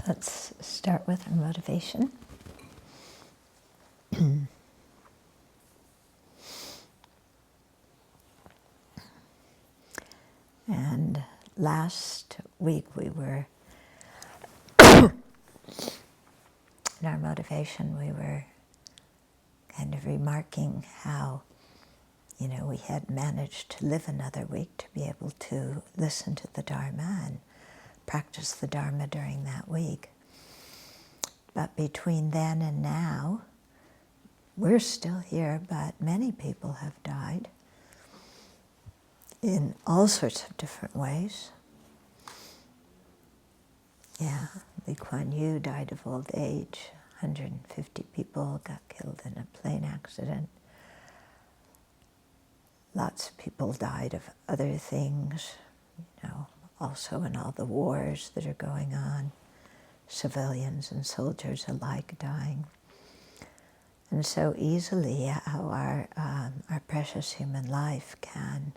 Let's start with our motivation. And last week we were, in our motivation, we were kind of remarking how, we had managed to live another week to be able to listen to the Dharma and practice the Dharma during that week. But between then and now, we're still here, but many people have died in all sorts of different ways. Yeah, Lee Kuan Yew died of old age. 150 people got killed in a plane accident. Lots of people died of other things, also in all the wars that are going on, civilians and soldiers alike dying. And so easily how our precious human life can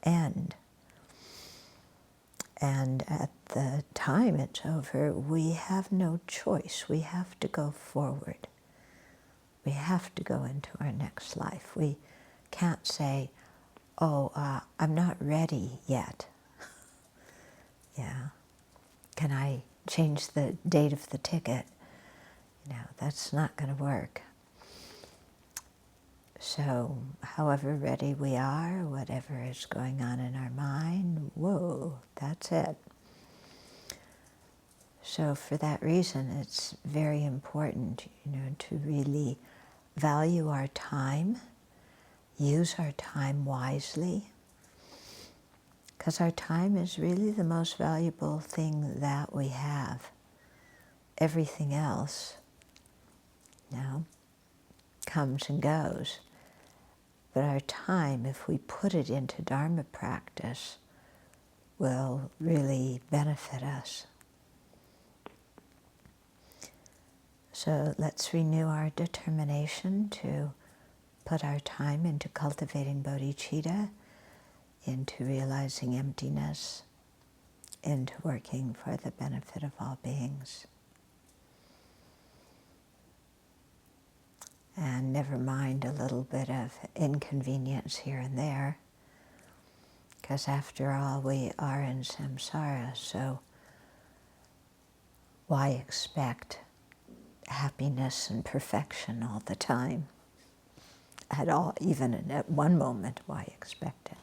end. And at the time it's over, we have no choice. We have to go forward. We have to go into our next life. We can't say, I'm not ready yet. Yeah. Can I change the date of the ticket? That's not going to work. So, however ready we are, whatever is going on in our mind, whoa, that's it. So for that reason, it's very important, to really value our time, use our time wisely, because our time is really the most valuable thing that we have. Everything else, comes and goes. But our time, if we put it into Dharma practice, will really benefit us. So let's renew our determination to put our time into cultivating bodhicitta, into realizing emptiness, into working for the benefit of all beings. And never mind a little bit of inconvenience here and there, because after all, we are in samsara, so why expect happiness and perfection all the time? At all, even at one moment, why expect it?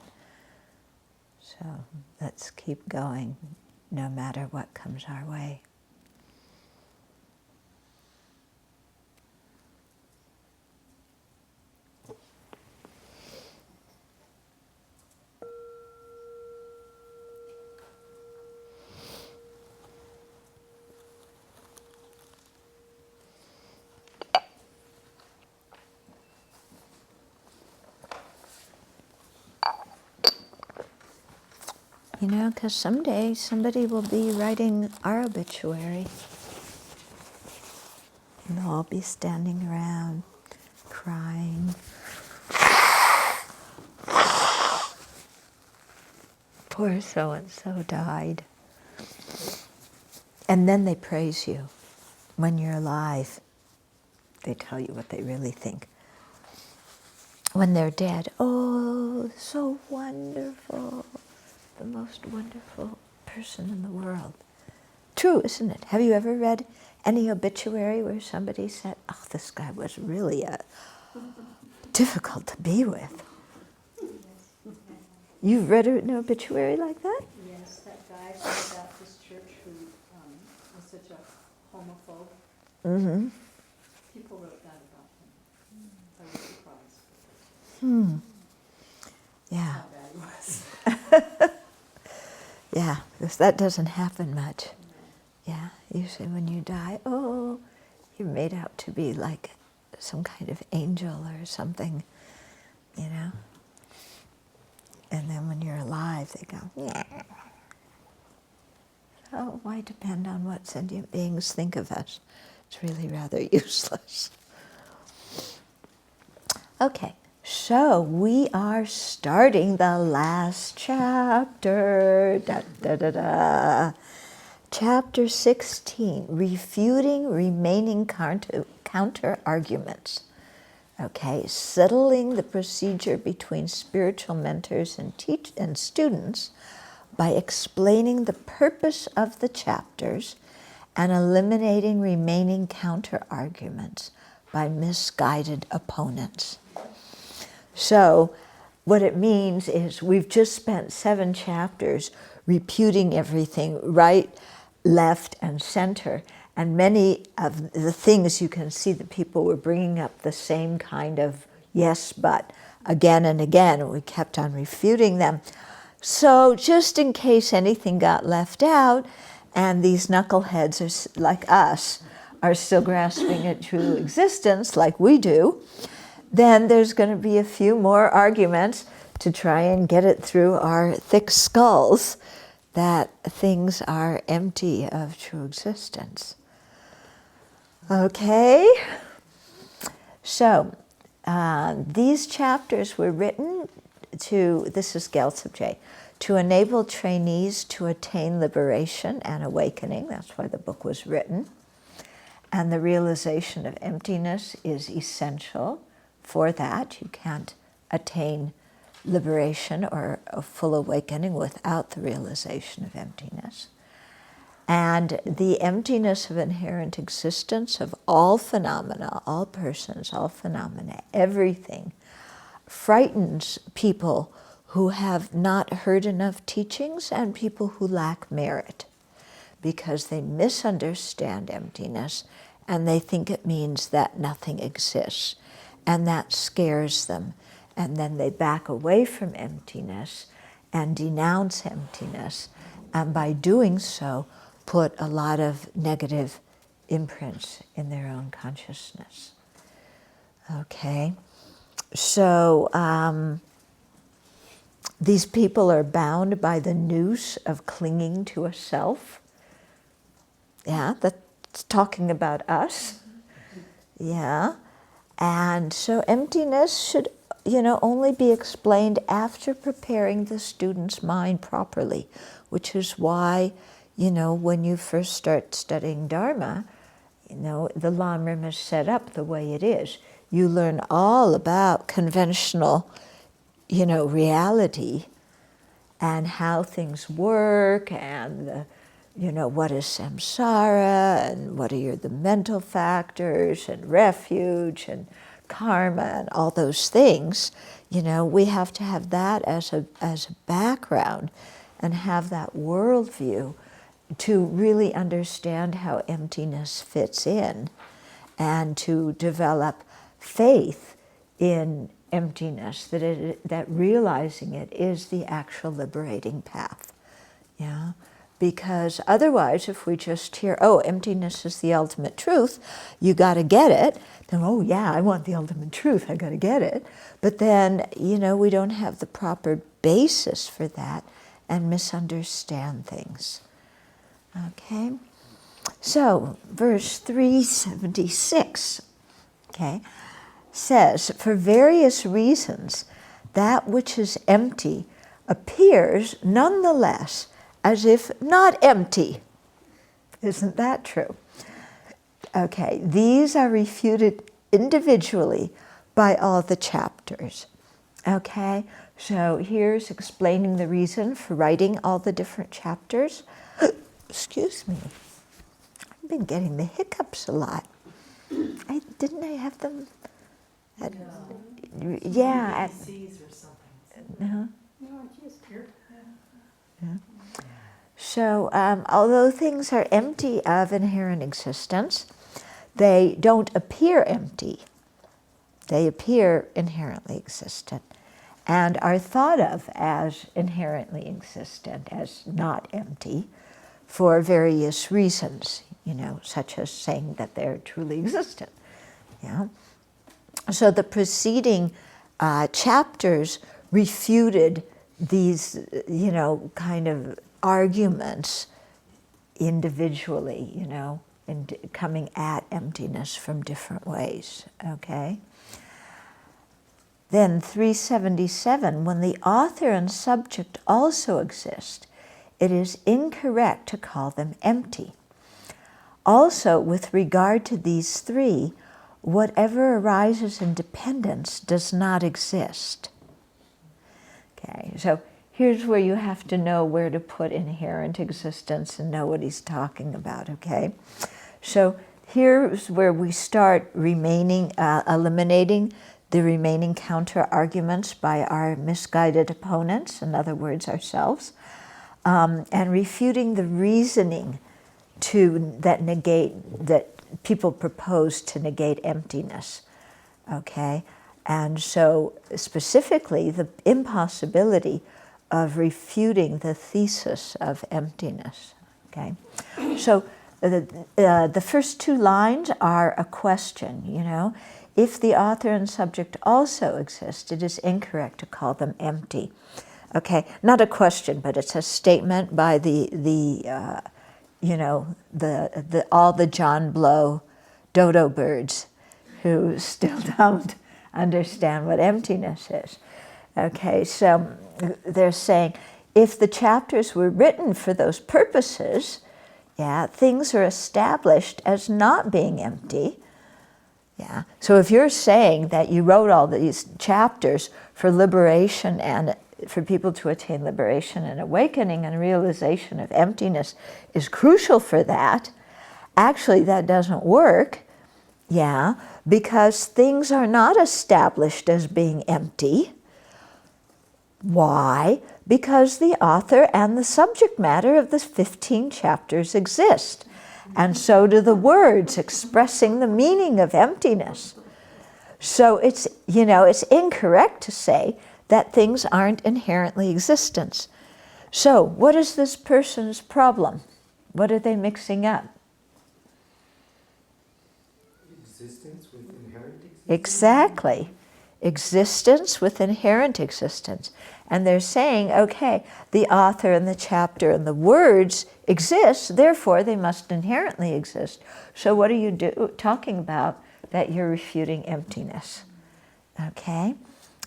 So let's keep going, no matter what comes our way. Because someday somebody will be writing our obituary. And they'll all be standing around, crying. Poor so-and-so died. And then they praise you. When you're alive, they tell you what they really think. When they're dead, oh, so wonderful. The most wonderful person in the world. True, isn't it? Have you ever read any obituary where somebody said, oh, this guy was really difficult to be with? You've read an obituary like that? Yes, that guy from the Baptist church who was such a homophobe. Mm-hmm. People wrote that about him. I was surprised. Yeah. How bad he was. Yeah, because that doesn't happen much. Yeah, usually when you die, oh, you're made out to be like some kind of angel or something, And then when you're alive, they go, yeah. So why depend on what sentient beings think of us? It's really rather useless. Okay, so we are starting the last chapter. Da, da, da, da. Chapter 16, refuting remaining counter arguments. Okay, settling the procedure between spiritual mentors and students by explaining the purpose of the chapters and eliminating remaining counter arguments by misguided opponents. So what it means is we've just spent 7 chapters refuting everything right, left, and center. And many of the things you can see that people were bringing up the same kind of yes, but again and again, and we kept on refuting them. So just in case anything got left out, and these knuckleheads are, like us are still grasping at true existence like we do, then there's going to be a few more arguments to try and get it through our thick skulls that things are empty of true existence. Okay, so these chapters were written to, this is Gyaltsab, to enable trainees to attain liberation and awakening. That's why the book was written. And the realization of emptiness is essential for that. You can't attain liberation or a full awakening without the realization of emptiness. And the emptiness of inherent existence of all phenomena, all persons, all phenomena, everything, frightens people who have not heard enough teachings and people who lack merit, because they misunderstand emptiness and they think it means that nothing exists. And that scares them. And then they back away from emptiness and denounce emptiness. And by doing so, put a lot of negative imprints in their own consciousness. Okay, so these people are bound by the noose of clinging to a self. Yeah, that's talking about us. Yeah, and so emptiness should, only be explained after preparing the student's mind properly, which is why, when you first start studying Dharma, the Lamrim is set up the way it is. You learn all about conventional, reality and how things work and what is samsara and what are the mental factors and refuge and karma and all those things. We have to have that as a background and have that worldview to really understand how emptiness fits in and to develop faith in emptiness, that realizing it is the actual liberating path. Yeah, because otherwise, if we just hear, oh, emptiness is the ultimate truth, you got to get it, then, oh yeah, I want the ultimate truth, I got to get it. But then, we don't have the proper basis for that and misunderstand things. Okay, so verse 376, okay, says, for various reasons, that which is empty appears nonetheless as if not empty. Isn't that true? Okay, these are refuted individually by all the chapters. Okay, so here's explaining the reason for writing all the different chapters. Excuse me, I've been getting the hiccups a lot. Didn't I have them? Yeah. Or something. Uh-huh. No, just here. Yeah. So, although things are empty of inherent existence, they don't appear empty. They appear inherently existent and are thought of as inherently existent, as not empty, for various reasons, such as saying that they're truly existent. Yeah. So the preceding chapters refuted these, kind of arguments individually, and coming at emptiness from different ways, okay? Then 377, when the author and subject also exist, it is incorrect to call them empty. Also, with regard to these three, whatever arises in dependence does not exist. Okay, so here's where you have to know where to put inherent existence and know what he's talking about, okay? So here's where we start eliminating the remaining counter-arguments by our misguided opponents, in other words, ourselves, and refuting the reasoning that people propose to negate emptiness, okay? And so specifically the impossibility of refuting the thesis of emptiness, okay? So the first two lines are a question, you know. If the author and subject also exist, it is incorrect to call them empty. Okay, not a question, but it's a statement by all the John Blow dodo birds who still don't understand what emptiness is. Okay, so they're saying if the chapters were written for those purposes, yeah, things are established as not being empty. Yeah. So if you're saying that you wrote all these chapters for liberation and for people to attain liberation and awakening and realization of emptiness is crucial for that, actually that doesn't work, yeah, because things are not established as being empty. Why? Because the author and the subject matter of the 15 chapters exist. And so do the words expressing the meaning of emptiness. So it's incorrect to say that things aren't inherently existence. So what is this person's problem? What are they mixing up? Existence with inherent existence? Exactly. Existence with inherent existence. And they're saying, okay, the author and the chapter and the words exist, therefore they must inherently exist. So what are you talking about that you're refuting emptiness? Okay?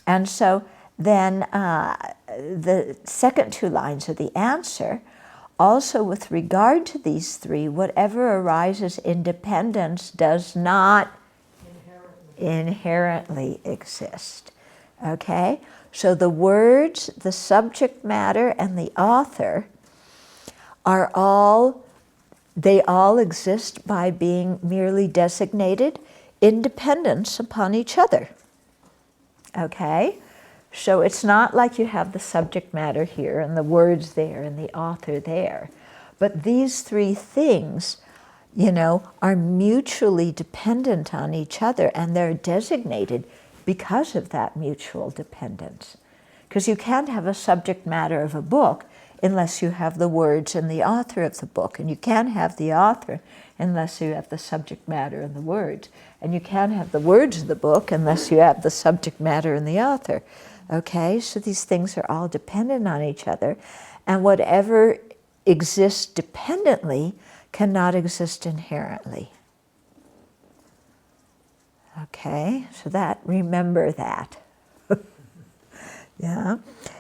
And so then the second two lines of the answer, also with regard to these three, whatever arises in dependence does not inherently exist. Okay? So the words, the subject matter, and the author are all exist by being merely designated in dependence upon each other. Okay? So it's not like you have the subject matter here and the words there and the author there. But these three things, are mutually dependent on each other, and they're designated because of that mutual dependence. Because you can't have a subject matter of a book unless you have the words and the author of the book. And you can't have the author unless you have the subject matter and the words. And you can't have the words of the book unless you have the subject matter and the author. Okay, so these things are all dependent on each other. And whatever exists dependently cannot exist inherently. Okay, so remember that. Yeah.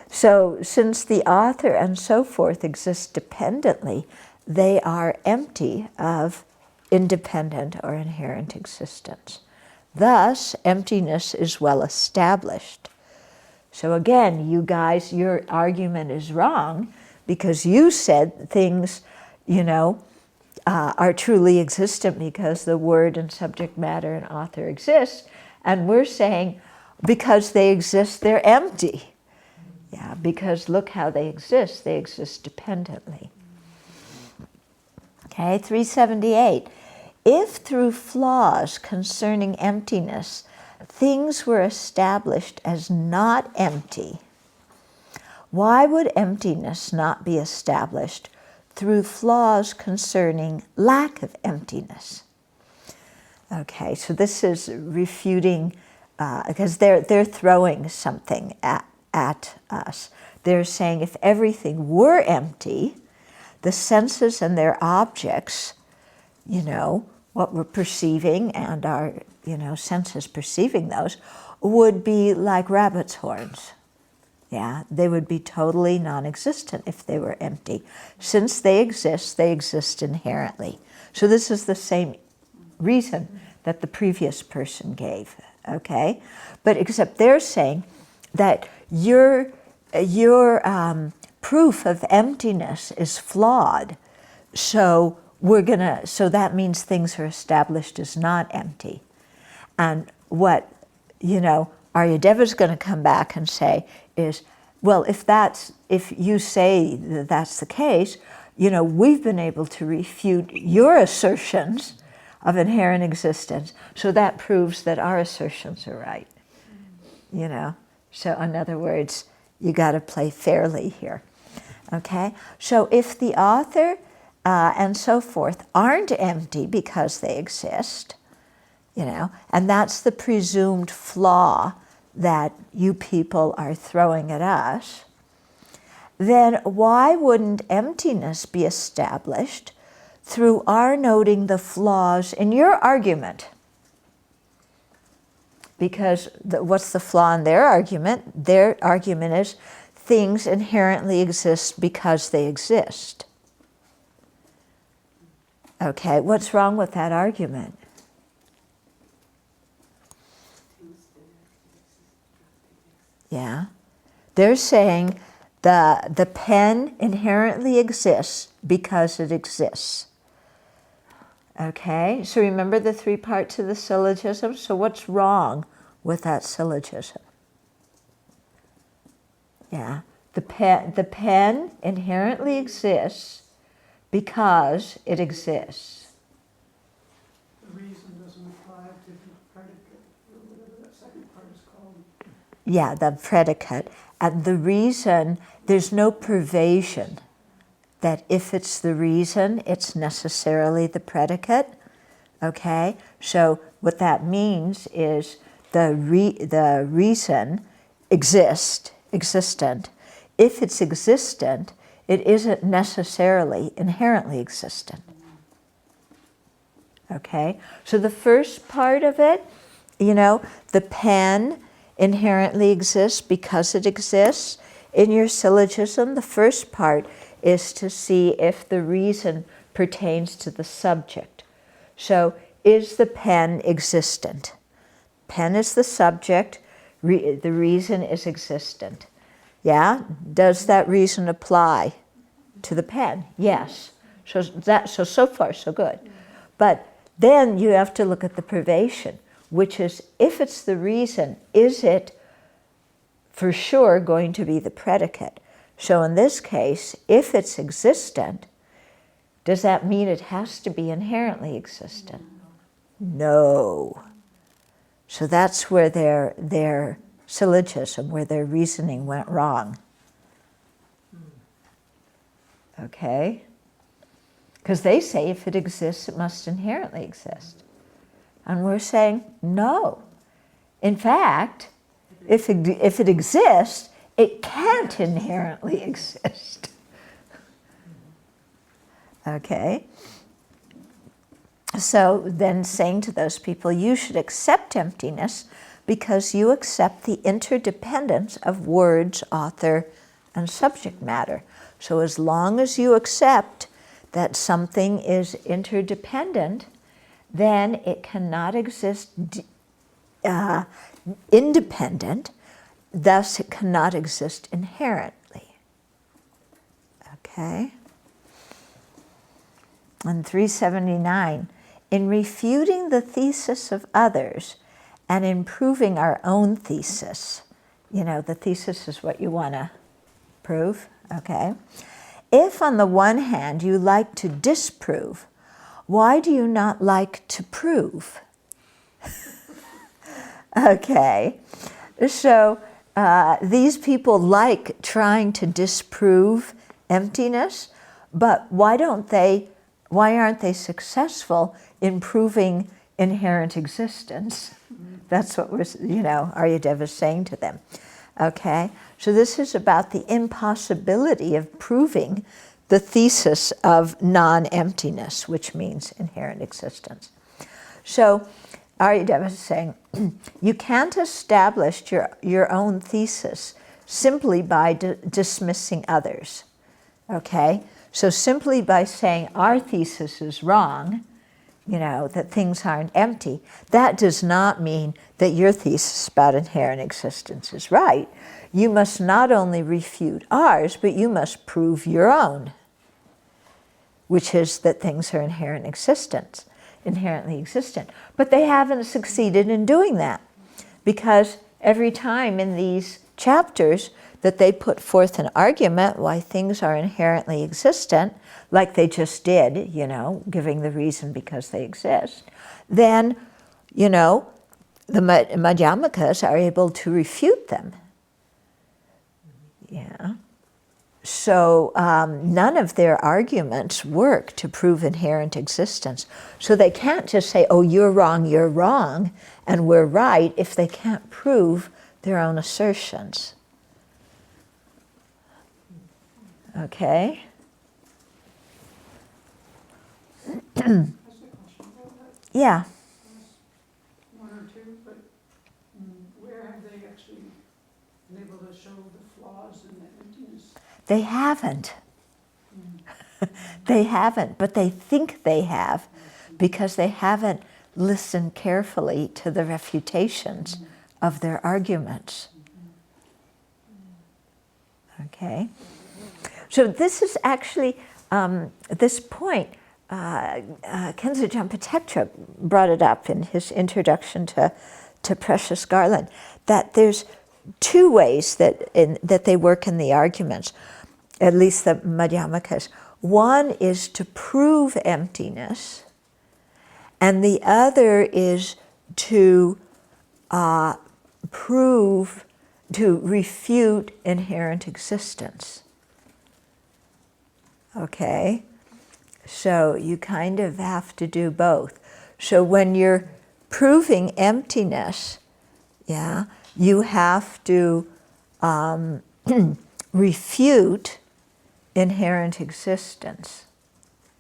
So since the author and so forth exist dependently, they are empty of independent or inherent existence. Thus, emptiness is well established. So again, you guys, your argument is wrong because you said things, are truly existent because the word and subject matter and author exist. And we're saying because they exist, they're empty. Yeah, because look how they exist dependently. Okay, 378. If through flaws concerning emptiness, things were established as not empty, why would emptiness not be established through flaws concerning lack of emptiness? Okay, so this is refuting, because they're throwing something at us. They're saying if everything were empty, the senses and their objects, what we're perceiving and our, senses perceiving those, would be like rabbit's horns. Yeah, they would be totally non-existent if they were empty. Since they exist inherently. So this is the same reason that the previous person gave, okay? But except they're saying that your proof of emptiness is flawed. So so that means things are established as not empty. And what, Aryadeva is going to come back and say is, well, if you say that that's the case, we've been able to refute your assertions of inherent existence, so that proves that our assertions are right. So in other words, you got to play fairly here. Okay? So if the author and so forth aren't empty because they exist, and that's the presumed flaw that you people are throwing at us, then why wouldn't emptiness be established through our noting the flaws in your argument? Because what's the flaw in their argument? Their argument is things inherently exist because they exist. Okay, what's wrong with that argument? Yeah, they're saying the pen inherently exists because it exists. Okay, so remember the 3 parts of the syllogism? So what's wrong with that syllogism? Yeah, the pen inherently exists because it exists. The reason doesn't apply to the predicate, or whatever that second part is called. Yeah, the predicate. And the reason, there's no pervasion that if it's the reason, it's necessarily the predicate. Okay? So what that means is the reason existent. If it's existent, it isn't necessarily inherently existent. Okay? So the first part of it, the pen inherently exists because it exists. In your syllogism, the first part is to see if the reason pertains to the subject. So, is the pen existent? Pen is the subject, the reason is existent. Yeah? Does that reason apply to the pen? Yes. So far, so good. But then you have to look at the privation, which is, if it's the reason, is it for sure going to be the predicate? So in this case, if it's existent, does that mean it has to be inherently existent? No. So that's where their syllogism, where their reasoning went wrong. Okay? Because they say if it exists, it must inherently exist. And we're saying, no. In fact, if it exists, it can't inherently exist. Okay? So then saying to those people, you should accept emptiness because you accept the interdependence of words, author, and subject matter. So as long as you accept that something is interdependent, then it cannot exist independent, thus it cannot exist inherently. Okay? And 379, in refuting the thesis of others and in proving our own thesis, the thesis is what you want to prove, okay? If on the one hand you like to disprove, why do you not like to prove? Okay, so these people like trying to disprove emptiness, but why aren't they successful in proving inherent existence? That's what Aryadeva is saying to them. Okay, so this is about the impossibility of proving the thesis of non-emptiness, which means inherent existence. So Aryadeva is saying, you can't establish your own thesis simply by dismissing others. Okay? So simply by saying our thesis is wrong, that things aren't empty, that does not mean that your thesis about inherent existence is right. You must not only refute ours, but you must prove your own, which is that things are inherently existent. But they haven't succeeded in doing that, because every time in these chapters that they put forth an argument why things are inherently existent, like they just did, giving the reason because they exist, then, the Madhyamakas are able to refute them. Yeah. So none of their arguments work to prove inherent existence. So they can't just say, oh, you're wrong, and we're right, if they can't prove their own assertions. Okay? That's a question about that. Yeah. One or two, but where have they actually been able to show the flaws in the emptiness? They haven't. They haven't, but they think they have, because they haven't listened carefully to the refutations of their arguments. Okay? So this is actually, this point, Kensijam Patektra brought it up in his introduction to Precious Garland, that there's two ways that they work in the arguments, at least the Madhyamakas. One is to prove emptiness, and the other is to refute inherent existence. Okay? So you kind of have to do both. So when you're proving emptiness, you have to refute inherent existence,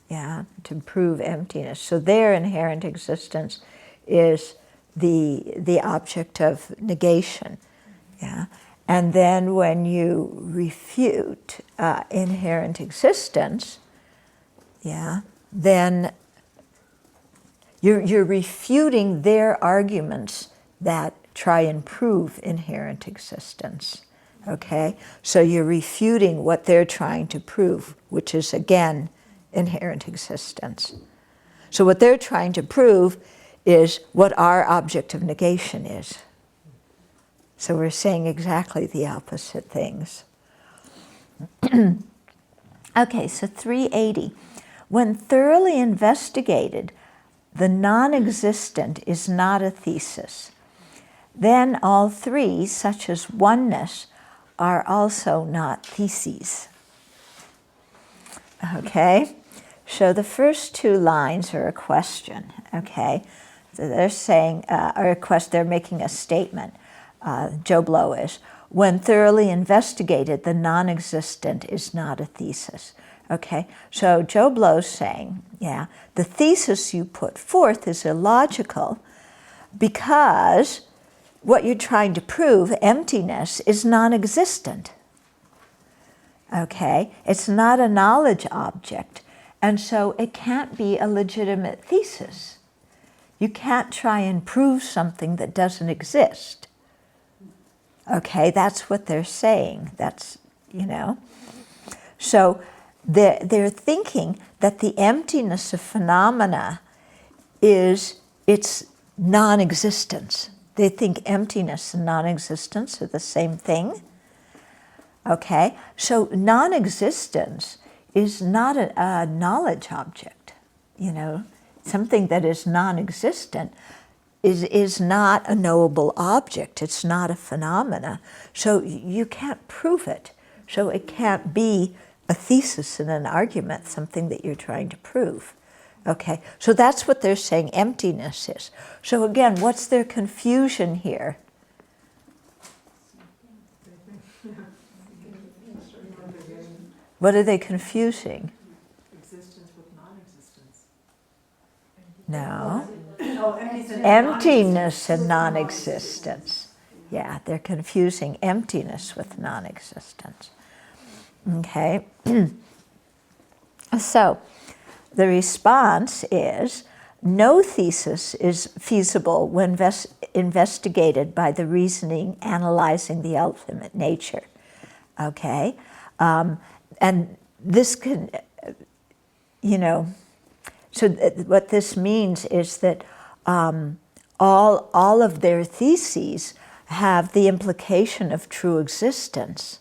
to prove emptiness. So their inherent existence is the object of negation, And then when you refute inherent existence, then you're refuting their arguments that try and prove inherent existence. Okay? So you're refuting what they're trying to prove, which is, again, inherent existence. So what they're trying to prove is what our object of negation is. So we're saying exactly the opposite things. Okay, so 380. When thoroughly investigated, the non-existent is not a thesis. Then all three, such as oneness, are also not theses. Okay? So the first two lines are a question. Okay? So they're saying, they're making a statement. Joe Blow is, when thoroughly investigated, the non-existent is not a thesis. Okay, so Joe Blow's saying, the thesis you put forth is illogical because what you're trying to prove, emptiness, is non-existent. Okay, it's not a knowledge object, and so it can't be a legitimate thesis. You can't try and prove something that doesn't exist. Okay, that's what they're saying. That's, So they're thinking that the emptiness of phenomena is its non-existence. They think emptiness and non-existence are the same thing. Okay, so non-existence is not a knowledge object. Something that is non-existent is not a knowable object. It's not a phenomena. So you can't prove it. So it can't be a thesis in an argument, something that you're trying to prove. Okay, so that's what they're saying emptiness is. So again, what's their confusion here? What are they confusing? Existence with non-existence. No. Oh, Emptiness and non-existence. Yeah, they're confusing emptiness with non-existence. Okay? So, the response is, no thesis is feasible when investigated by the reasoning analyzing the ultimate nature. Okay? And this can, so what this means is that all of their theses have the implication of true existence.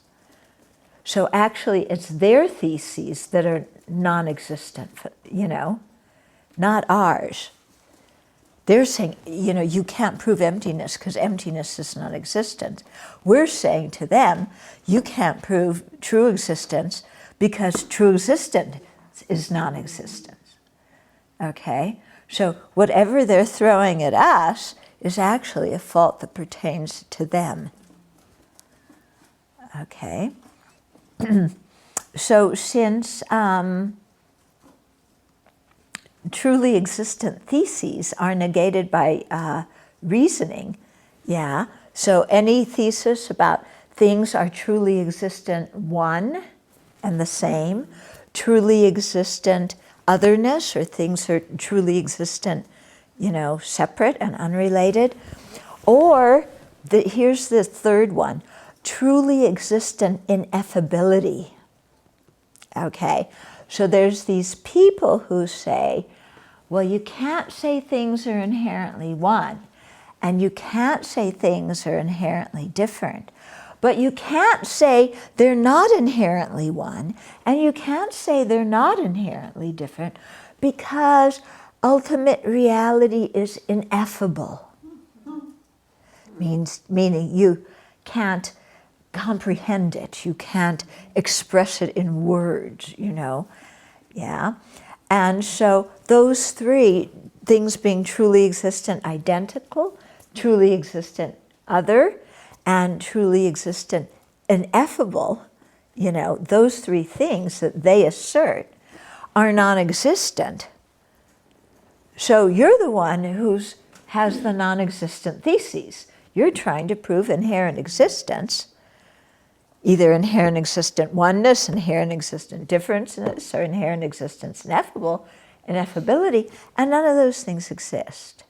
So actually it's their theses that are non-existent, not ours. They're saying, you can't prove emptiness because emptiness is non-existent. We're saying to them, you can't prove true existence because true existence is non-existence. Okay? So whatever they're throwing at us is actually a fault that pertains to them. Okay? So since truly existent theses are negated by reasoning, yeah, so any thesis about things are truly existent one and the same, truly existent otherness, or things are truly existent, separate and unrelated, or here's the third one, truly existent ineffability. Okay, so there's these people who say, well, you can't say things are inherently one, and you can't say things are inherently different, but you can't say they're not inherently one, and you can't say they're not inherently different, because ultimate reality is ineffable. Meaning you can't comprehend it, you can't express it in words, yeah. And so those three things being truly existent identical, truly existent other, and truly existent ineffable, those three things that they assert are non-existent. So you're the one who has the non-existent theses. You're trying to prove inherent existence, either inherent existent oneness, inherent existent differences, or inherent existence ineffability, and none of those things exist.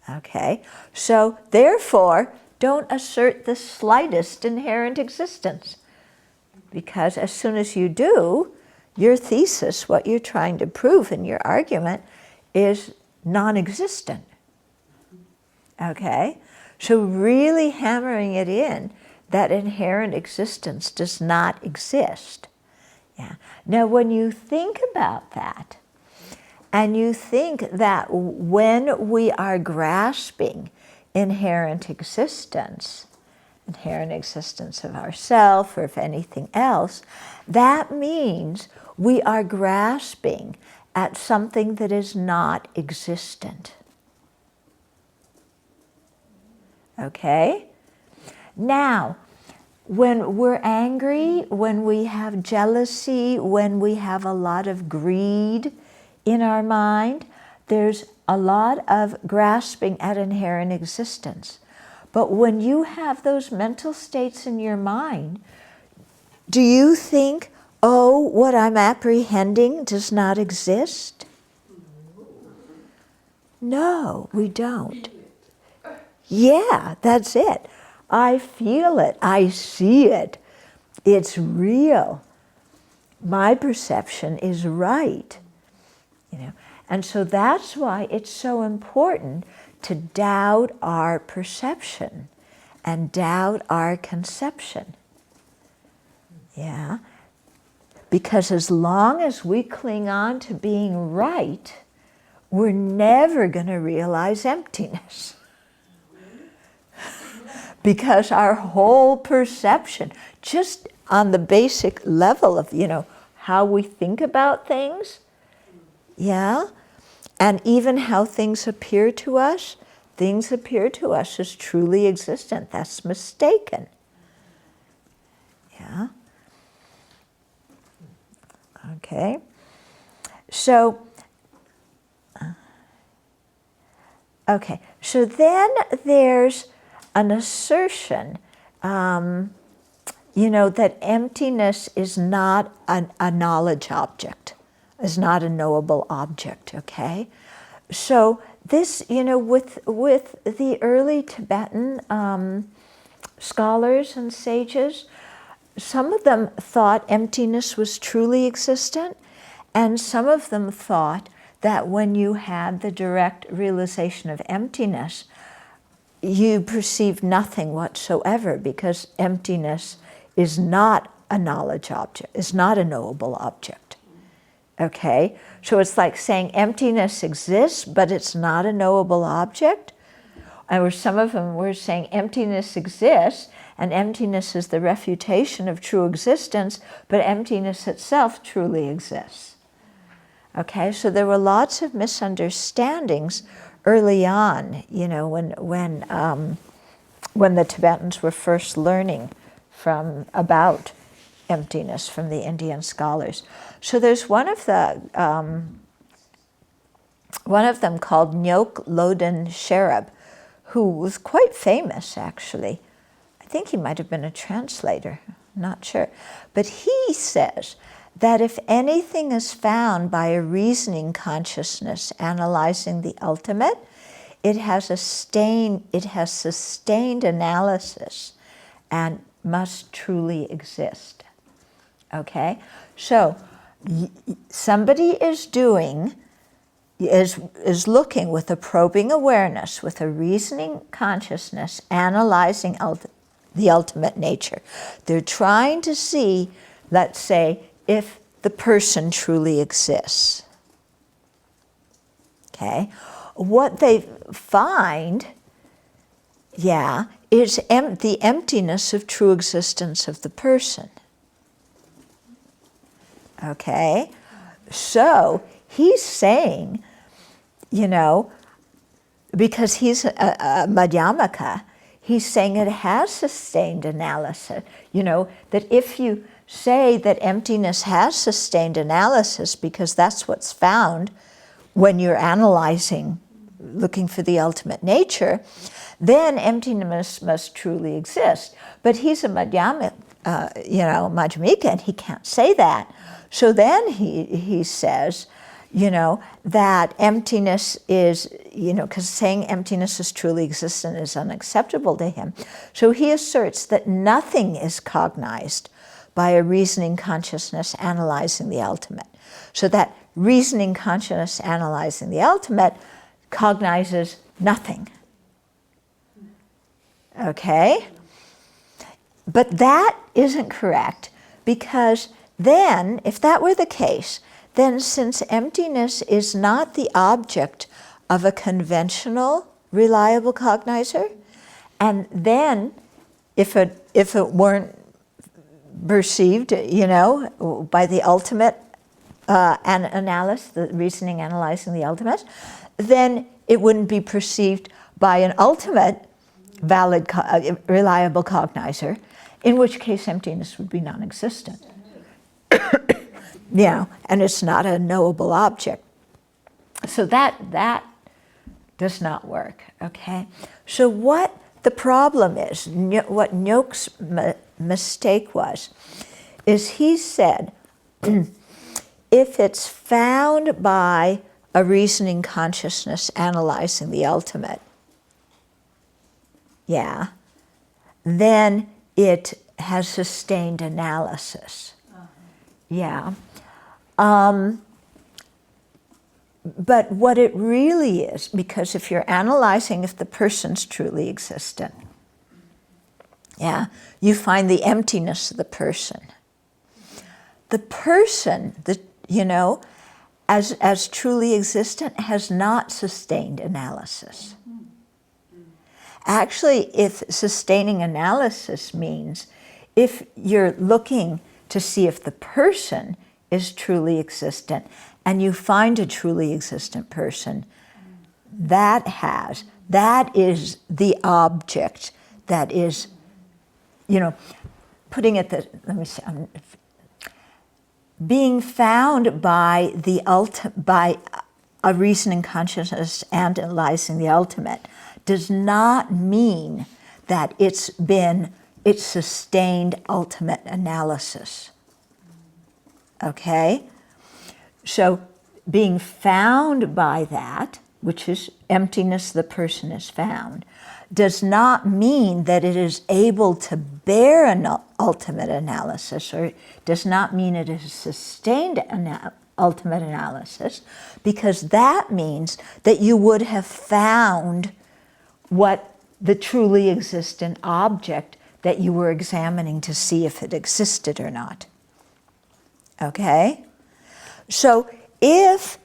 Okay? So, therefore, don't assert the slightest inherent existence. Because as soon as you do, your thesis, what you're trying to prove in your argument, is non-existent. Okay? So really hammering it in that inherent existence does not exist. Yeah. Now, when you think about that, and you think that when we are grasping inherent existence of ourself or of anything else, that means we are grasping at something that is not existent. Okay? Now, when we're angry, when we have jealousy, when we have a lot of greed in our mind, there's a lot of grasping at inherent existence. But when you have those mental states in your mind, do you think, oh, what I'm apprehending does not exist? No, we don't. Yeah, that's it. I feel it. I see it. It's real. My perception is right. And so that's why it's so important to doubt our perception and doubt our conception. Yeah? Because as long as we cling on to being right, we're never going to realize emptiness. Because our whole perception, just on the basic level of, how we think about things, yeah, and even how things appear to us as truly existent. That's mistaken. Yeah. Okay. So, so then there's an assertion, you know, that emptiness is not a knowledge object, is not a knowable object, okay? So this, you know, with the early Tibetan scholars and sages, some of them thought emptiness was truly existent, and some of them thought that when you had the direct realization of emptiness, you perceive nothing whatsoever, because emptiness is not a knowledge object, is not a knowable object. Okay? So it's like saying emptiness exists, but it's not a knowable object. And some of them were saying emptiness exists, and emptiness is the refutation of true existence, but emptiness itself truly exists. Okay, so there were lots of misunderstandings early on, you know, when the Tibetans were first learning about emptiness from the Indian scholars. So there's one of them called Nyok Lodin Sherab, who was quite famous, actually. I think he might have been a translator, not sure. But he says that if anything is found by a reasoning consciousness analyzing the ultimate, it has sustained analysis and must truly exist. Okay? So somebody is looking with a probing awareness, with a reasoning consciousness, analyzing the ultimate nature. They're trying to see, let's say, if the person truly exists. Okay? What they find, is the emptiness of true existence of the person. Okay? So he's saying, you know, because he's a Madhyamaka, he's saying it has sustained analysis. You know, that if you say that emptiness has sustained analysis, because that's what's found when you're analyzing, looking for the ultimate nature, then emptiness must truly exist. But he's a Madhyamika, and he can't say that. So then he says, you know, that emptiness is, you know, because saying emptiness is truly existent is unacceptable to him. So he asserts that nothing is cognized by a reasoning consciousness analyzing the ultimate. So that reasoning consciousness analyzing the ultimate cognizes nothing. Okay? But that isn't correct, because then, if that were the case, then since emptiness is not the object of a conventional reliable cognizer, and then if it weren't perceived, you know, by the ultimate analysis, the reasoning analyzing the ultimate, then it wouldn't be perceived by an ultimate valid, reliable cognizer, in which case emptiness would be non-existent. Yeah, and it's not a knowable object. So that does not work, okay? So what the problem is, what Nyok's mistake was, is he said, if it's found by a reasoning consciousness analyzing the ultimate, then it has sustained analysis. Yeah. But what it really is, because if you're analyzing if the person's truly existent, you find the emptiness of the person. The person, you know, as truly existent, has not sustained analysis. Actually, if sustaining analysis means if you're looking to see if the person is truly existent, and you find a truly existent person, that is the object that is, you know, putting it let me see, being found by by a reasoning consciousness analyzing the ultimate does not mean that it's sustained ultimate analysis. Okay? So being found by that, which is emptiness the person is found, does not mean that it is able to bear an ultimate analysis, or does not mean it is sustained ultimate analysis, because that means that you would have found what the truly existent object that you were examining to see if it existed or not. Okay? So if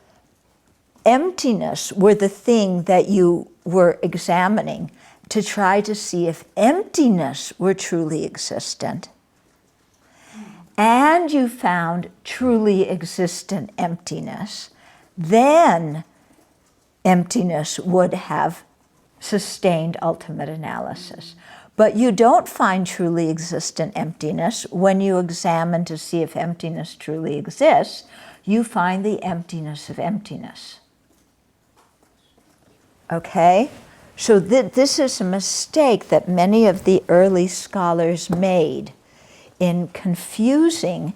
emptiness were the thing that you were examining to try to see if emptiness were truly existent, and you found truly existent emptiness, then emptiness would have sustained ultimate analysis. But you don't find truly existent emptiness when you examine to see if emptiness truly exists. You find the emptiness of emptiness. Okay? So this is a mistake that many of the early scholars made in confusing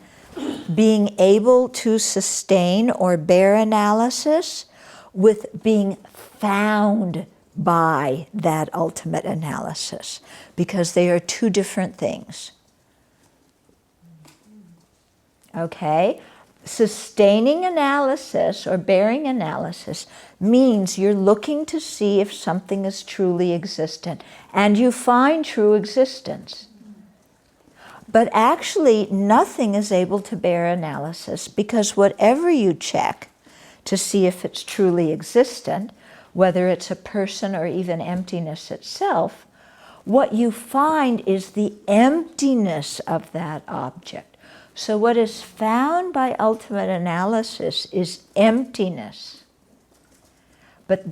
being able to sustain or bear analysis with being found by that ultimate analysis, because they are two different things. Okay? Sustaining analysis or bearing analysis means you're looking to see if something is truly existent, and you find true existence. But actually, nothing is able to bear analysis, because whatever you check to see if it's truly existent, whether it's a person or even emptiness itself, what you find is the emptiness of that object. So what is found by ultimate analysis is emptiness. But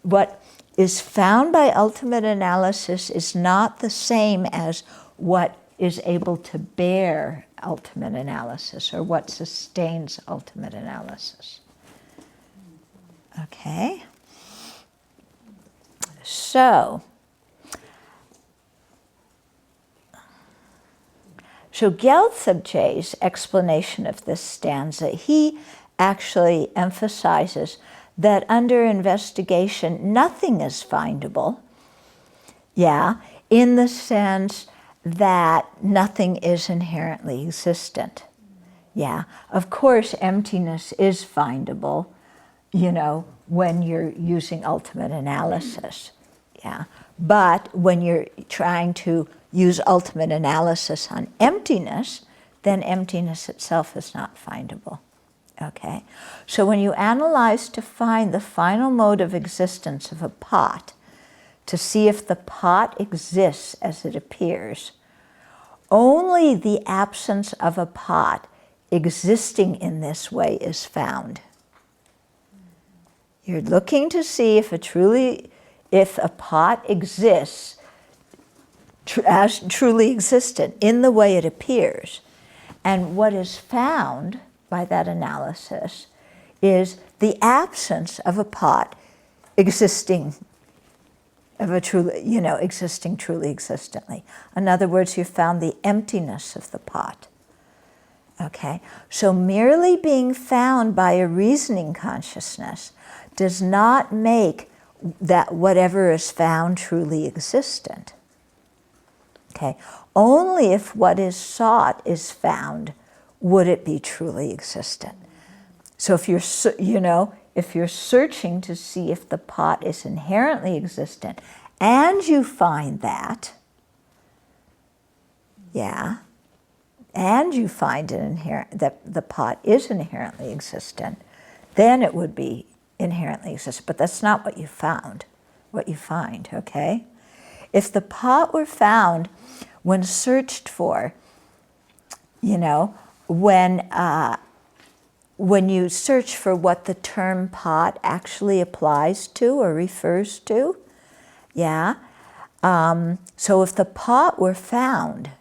what is found by ultimate analysis is not the same as what is able to bear ultimate analysis, or what sustains ultimate analysis. Okay? So Gyaltsabje's explanation of this stanza, he actually emphasizes that under investigation, nothing is findable, in the sense that nothing is inherently existent. Of course, emptiness is findable, when you're using ultimate analysis. But when you're trying to use ultimate analysis on emptiness, then emptiness itself is not findable. Okay? So when you analyze to find the final mode of existence of a pot, to see if the pot exists as it appears, only the absence of a pot existing in this way is found. You're looking to see if a pot exists as truly existent in the way it appears. And what is found by that analysis is the absence of a pot existing existing truly existently. In other words, you found the emptiness of the pot. Okay? So merely being found by a reasoning consciousness does not make that whatever is found truly existent. Okay? Only if what is sought is found would it be truly existent. So if you're searching to see if the pot is inherently existent, and you find that, and you find that the pot is inherently existent, then it would be inherently existent. But that's not what you found, what you find, okay? If the pot were found when searched for, when you search for what the term pot actually applies to or refers to, so if the pot were found,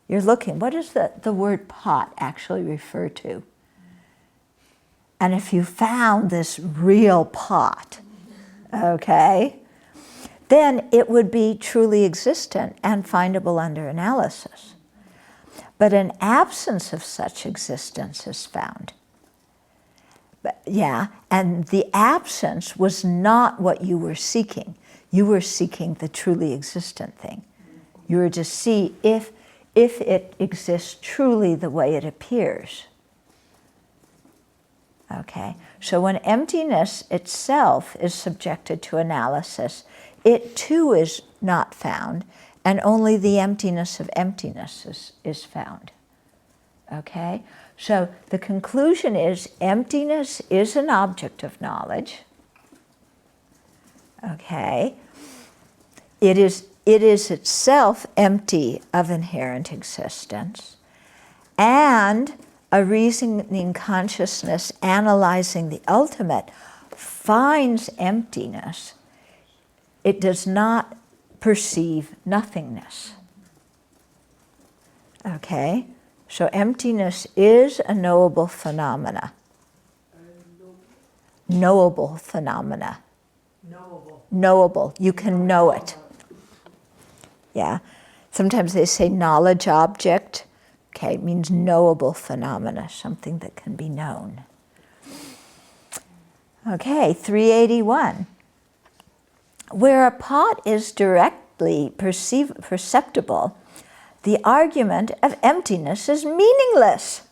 you're looking, what does the word pot actually refer to? And if you found this real pot, okay, then it would be truly existent and findable under analysis. But an absence of such existence is found. But, yeah, and the absence was not what you were seeking. You were seeking the truly existent thing. You were to see if it exists truly the way it appears. Okay, so when emptiness itself is subjected to analysis, it too is not found, and only the emptiness of emptiness is found. Okay, so the conclusion is emptiness is an object of knowledge. Okay, it is itself empty of inherent existence, and a reasoning consciousness analyzing the ultimate finds emptiness. It does not perceive nothingness. Okay? So emptiness is a knowable phenomena. Knowable phenomena. Knowable. You can know it. Yeah. Sometimes they say knowledge object. Okay, it means knowable phenomena, something that can be known. Okay, 381. Where a pot is directly perceptible, the argument of emptiness is meaningless.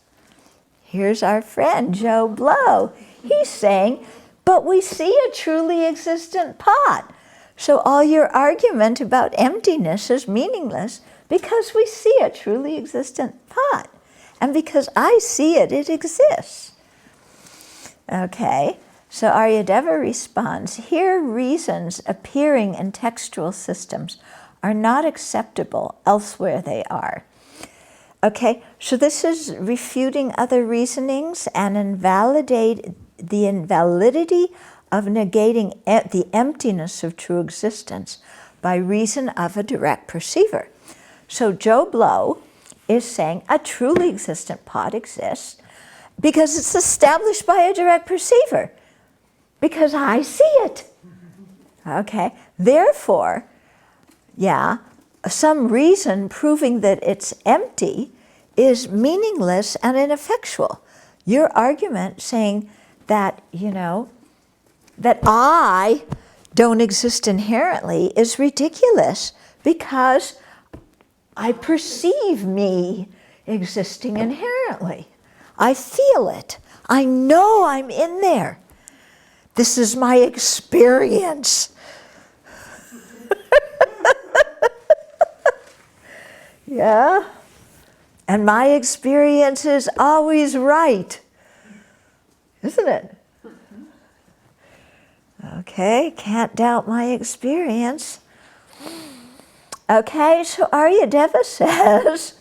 Here's our friend Joe Blow. He's saying, but we see a truly existent pot. So all your argument about emptiness is meaningless because we see a truly existent pot. And because I see it, it exists. Okay, so Aryadeva responds, here reasons appearing in textual systems are not acceptable elsewhere they are. Okay, so this is refuting other reasonings and invalidate the invalidity of negating the emptiness of true existence by reason of a direct perceiver. So Joe Blow is saying a truly existent pot exists because it's established by a direct perceiver, because I see it. Okay, therefore, yeah, some reason proving that it's empty is meaningless and ineffectual. Your argument saying that, you know, that I don't exist inherently is ridiculous because I perceive me existing inherently. I feel it. I know I'm in there. This is my experience. Yeah? And my experience is always right. Isn't it? Okay, can't doubt my experience. Okay, so Aryadeva says,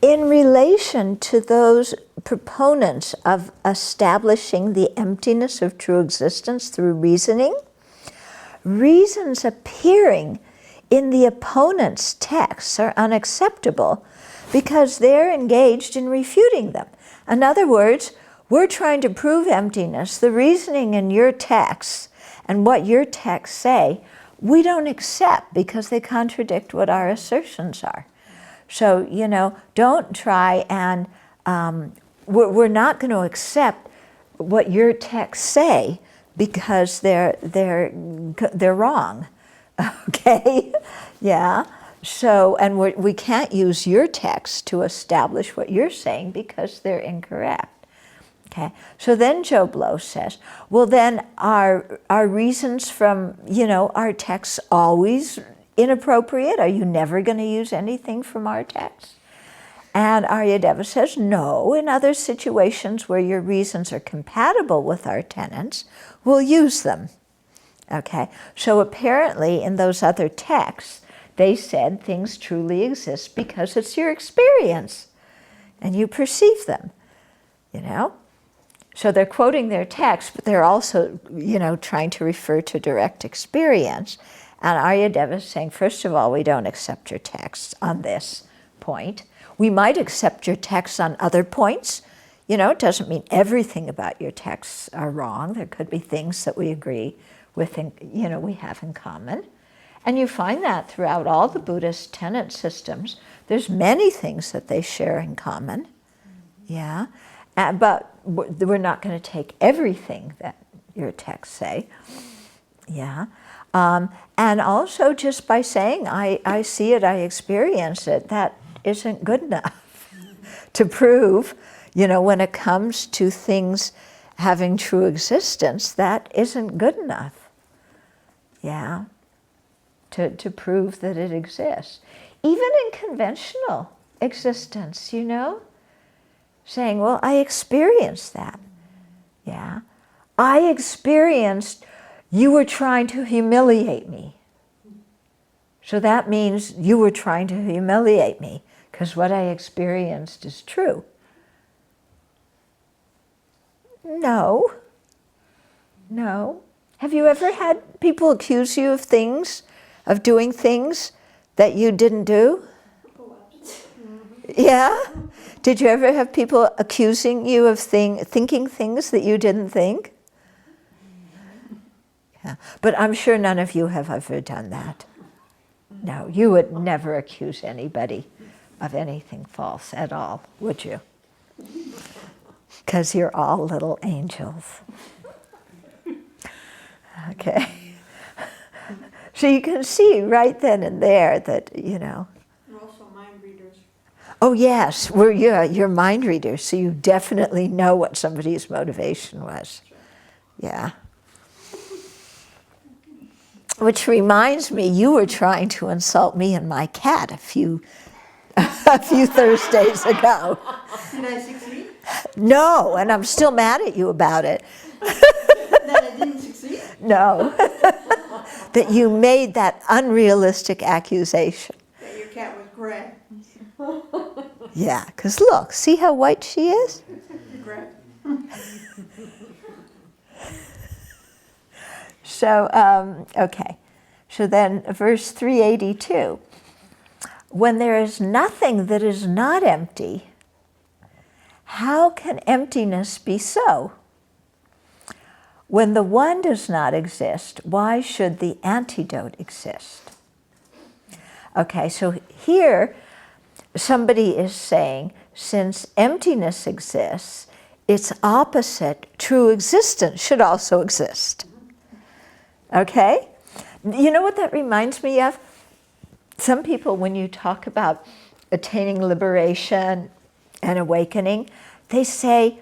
in relation to those proponents of establishing the emptiness of true existence through reasoning, reasons appearing in the opponent's texts are unacceptable because they're engaged in refuting them. In other words, we're trying to prove emptiness. The reasoning in your texts and what your texts say, we don't accept because they contradict what our assertions are. So, you know, don't try and, we're not going to accept what your texts say because they're wrong. Okay? Yeah? So, and we can't use your text to establish what you're saying because they're incorrect. Okay, so then Joe Blow says, well then are reasons from, you know, our texts always inappropriate? Are you never going to use anything from our text? And Aryadeva says, no, in other situations where your reasons are compatible with our tenets, we'll use them. Okay, so apparently in those other texts, they said things truly exist because it's your experience and you perceive them, you know? So they're quoting their text, but they're also, you know, trying to refer to direct experience. And Aryadeva is saying, first of all, we don't accept your texts on this point. We might accept your texts on other points. You know, it doesn't mean everything about your texts are wrong. There could be things that we agree with, and, you know, we have in common. And you find that throughout all the Buddhist tenet systems. There's many things that they share in common. Yeah. But we're not going to take everything that your texts say. Yeah. And also just by saying, I see it, I experience it, that isn't good enough to prove, when it comes to things having true existence, that isn't good enough. Yeah. To prove that it exists. Even in conventional existence, saying, well, I experienced that. Yeah. I experienced you were trying to humiliate me. So that means you were trying to humiliate me, because what I experienced is true. No. Have you ever had people accuse you of things, of doing things that you didn't do? Yeah? Did you ever have people accusing you of thinking things that you didn't think? Yeah. But I'm sure none of you have ever done that. No, you would never accuse anybody of anything false at all, would you? Because you're all little angels. Okay. So you can see right then and there that, We're also mind readers. Oh yes, you're mind readers, so you definitely know what somebody's motivation was. Yeah. Which reminds me, you were trying to insult me and my cat a few Thursdays ago. Did I succeed? No, and I'm still mad at you about it. That I didn't succeed? No. That you made that unrealistic accusation. That your cat was gray. Yeah, because look, see how white she is? Gray. So, okay. So then verse 382. When there is nothing that is not empty, how can emptiness be so? When the one does not exist, why should the antidote exist? Okay, so here somebody is saying, since emptiness exists, its opposite, true existence, should also exist. Okay? You know what that reminds me of? Some people, when you talk about attaining liberation and awakening, they say,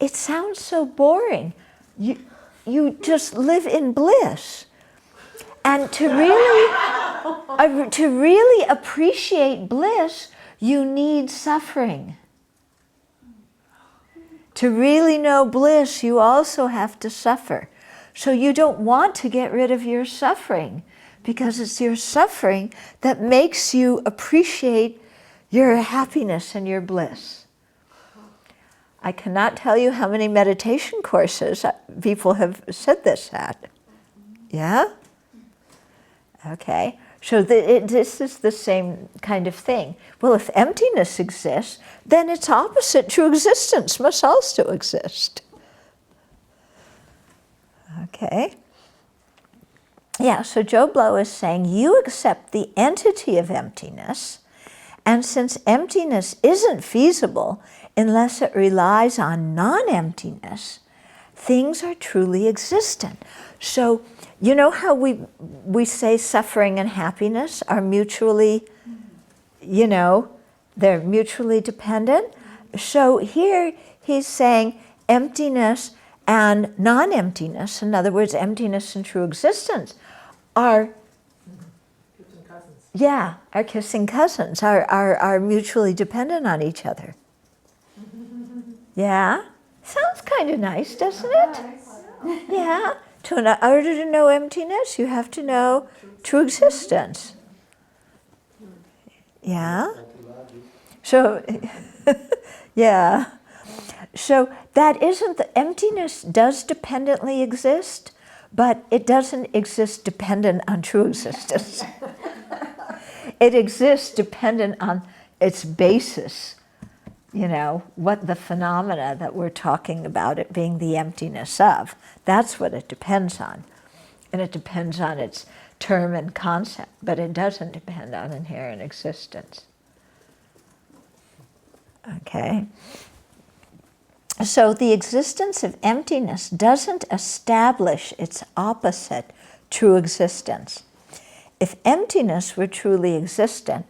it sounds so boring. You just live in bliss. And to really appreciate bliss, you need suffering. To really know bliss, you also have to suffer. So you don't want to get rid of your suffering, because it's your suffering that makes you appreciate your happiness and your bliss. I cannot tell you how many meditation courses people have said this at. Yeah? Okay. So this is the same kind of thing. Well, if emptiness exists, then its opposite, true existence, must also exist. Okay. Yeah, so Joe Blow is saying, you accept the entity of emptiness, and since emptiness isn't feasible unless it relies on non-emptiness, things are truly existent. So, you know how we say suffering and happiness are mutually, they're mutually dependent? So here he's saying emptiness and non-emptiness, in other words, emptiness and true existence, are Kissing cousins. Yeah, are kissing cousins, are mutually dependent on each other. Yeah? Sounds kind of nice, doesn't it? Yeah. In order to know emptiness, you have to know true existence. Yeah? So, yeah. So that isn't, the emptiness does dependently exist, but it doesn't exist dependent on true existence. It exists dependent on its basis, what the phenomena that we're talking about, it being the emptiness of. That's what it depends on. And it depends on its term and concept, but it doesn't depend on inherent existence. Okay? So the existence of emptiness doesn't establish its opposite, true existence. If emptiness were truly existent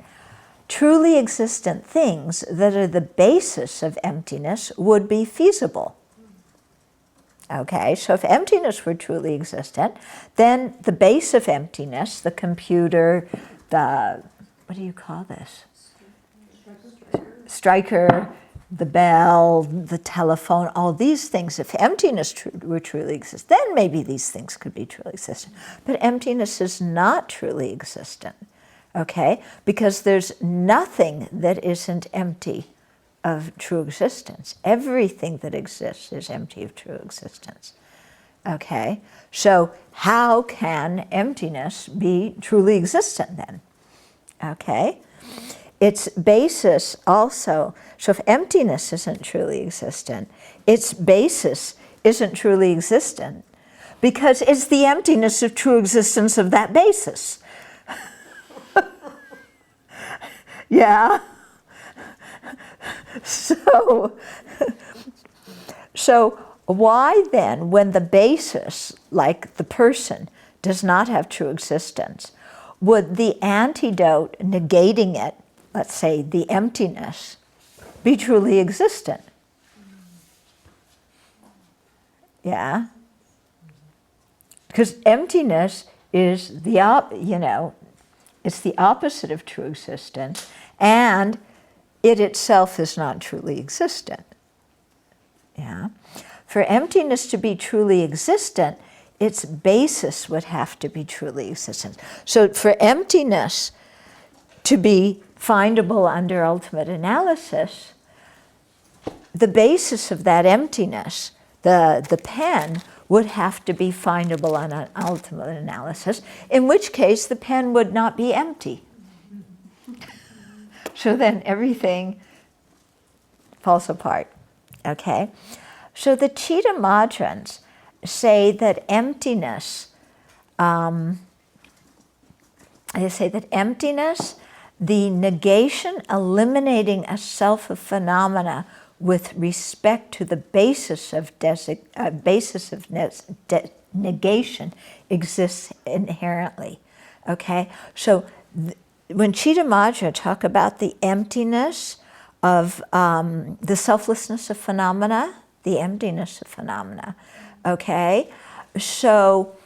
things that are the basis of emptiness would be feasible. Okay, so if emptiness were truly existent, then the base of emptiness, the computer, the, what do you call this? Striker, the bell, the telephone, all these things, if emptiness were truly existent, then maybe these things could be truly existent. But emptiness is not truly existent, okay? Because there's nothing that isn't empty of true existence. Everything that exists is empty of true existence, okay? So how can emptiness be truly existent then, okay? Its basis also, so if emptiness isn't truly existent, its basis isn't truly existent because it's the emptiness of true existence of that basis. Yeah? So why then, when the basis, like the person, does not have true existence, would the antidote negating it, let's say the emptiness, be truly existent? Yeah? Because emptiness is the, it's the opposite of true existence, and it itself is not truly existent. Yeah? For emptiness to be truly existent, its basis would have to be truly existent. So for emptiness to be findable under ultimate analysis, the basis of that emptiness, the pen, would have to be findable on an ultimate analysis, in which case the pen would not be empty. So then everything falls apart, okay? So the Chitta Madhyans say that emptiness, the negation eliminating a self of phenomena with respect to the basis of negation exists inherently. Okay, so when Chitta Madhya talk about the emptiness of the selflessness of phenomena, the emptiness of phenomena, okay, so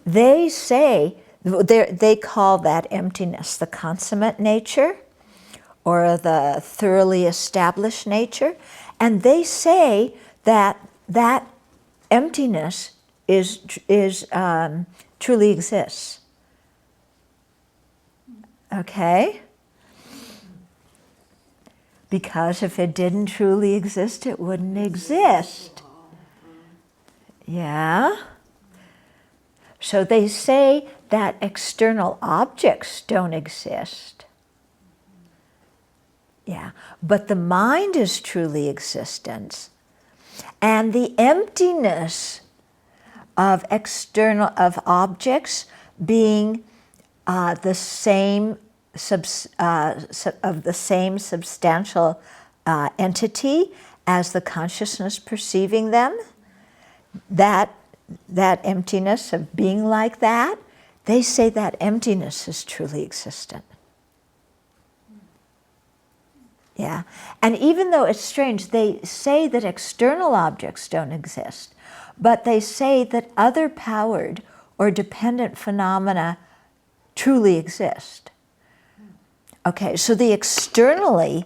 they say, they call that emptiness the consummate nature or the thoroughly established nature, and they say that that emptiness is truly exists. Okay? Because if it didn't truly exist, it wouldn't exist. Yeah? So they say that external objects don't exist. Yeah, but the mind is truly existence. And the emptiness of objects being the same substantial entity as the consciousness perceiving them, that emptiness of being like that, they say that emptiness is truly existent. Yeah, and even though it's strange, they say that external objects don't exist, but they say that other powered or dependent phenomena truly exist. Okay, so the external